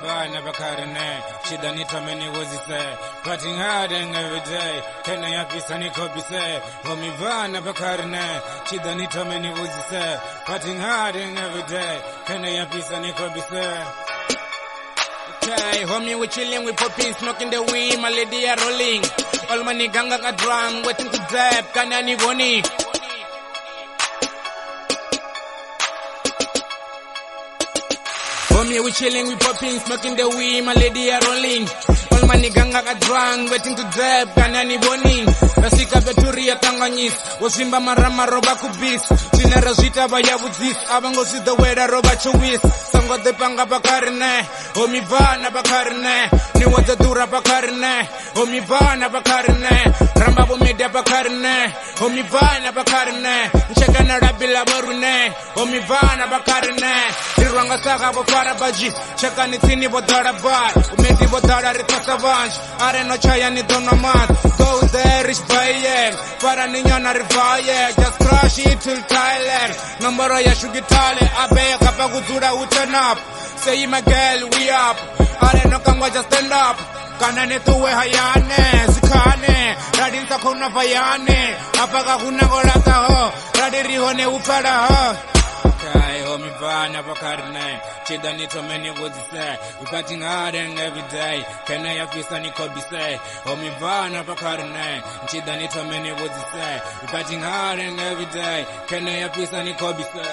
Bana bakarne, shida nitameni wazise, partying hard and every day, kena ya pisa nikobise, homie bana bakarne, shida nitameni wazise, partying hard and every day, kena ya pisa nikobise. Okay, homie, we chilling, we popping, smoking the weed, my lady are rolling. All my niggas are drunk, waiting to dab, kana ni boni. Homie, we chilling, we popping, smoking the weed, my lady are rolling. All my niggas are drunk, waiting to dab, kana ni boni. Nasika beturi ya tanganyis, wasimba marama roba kubis. Sinera zita baya buzis, abango si the weather roba chuwis. Sango de panga bakarne, homie bana bakarne. Ni wata dura bakarne, homie bana bakarne. Ramba bo media bakarne, homie bana bakarne. Ncheka na rabila barune, homie bana bakarne. Irwanga saka bo farabaji, cheka ni tini bo dara bar. Umeti bo dara rikasa vanj, are no chaya ni dono mat. Go there is baye, para niño na rivaye. Just crush it till Thailand. Number ya shugitale, abe kapaguzura uturn up. Say my girl, we up. Are no kangwa just stand up. Kanane tuwe hayane, zikane. Radin sakuna fayane. Apaka kuna gorata ho. Radiri hone upada ho. Okay, homie bana bakarne. Chida nitomeni wazise. We partying hard and every day. Kena ya pisa nikobise. Homie bana bakarne. Chida nitomeni wazise. We partying hard and every day. Kena ya pisa nikobise.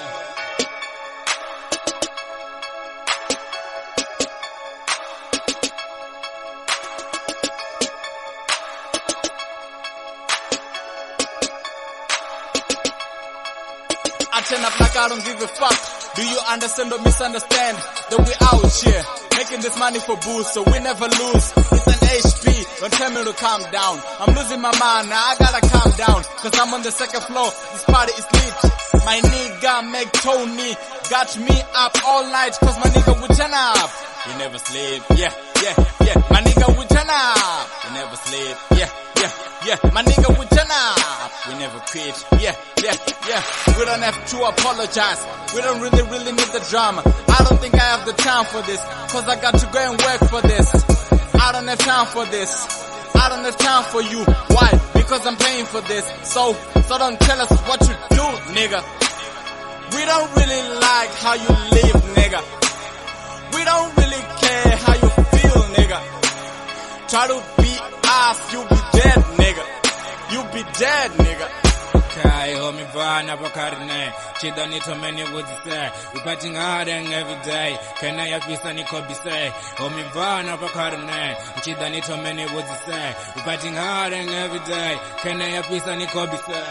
I turn up like I don't give a fuck. Do you understand or misunderstand that we out here making this money for booze, so we never lose? It's an HP, don't tell me to calm down. I'm losing my mind now, I gotta calm down, cause I'm on the second floor, this party is lit. My nigga make Tony got me up all night, cause my nigga we turn up. We never sleep, yeah. My nigga we turn up. We never sleep, yeah. My nigga we turn up. We never quit, yeah. We don't have to apologize. We don't really need the drama. I don't think I have the time for this, cause I got to go and work for this. I don't have time for this. I don't have time for you. Why? Because I'm paying for this. So don't tell us what to do, nigga. We don't really like how you live, nigga. We don't really care how you feel, nigga. Try to be us, you be dead, nigga. You be dead, nigga. Okay, homie bana bakarne. Chida nitomeni wazise. We partying hard and every day. Kena ya pisa nikobise. Homie bana bakarne. Chida nitomeni wazise. We partying hard and every day. Kena ya pisa nikobise.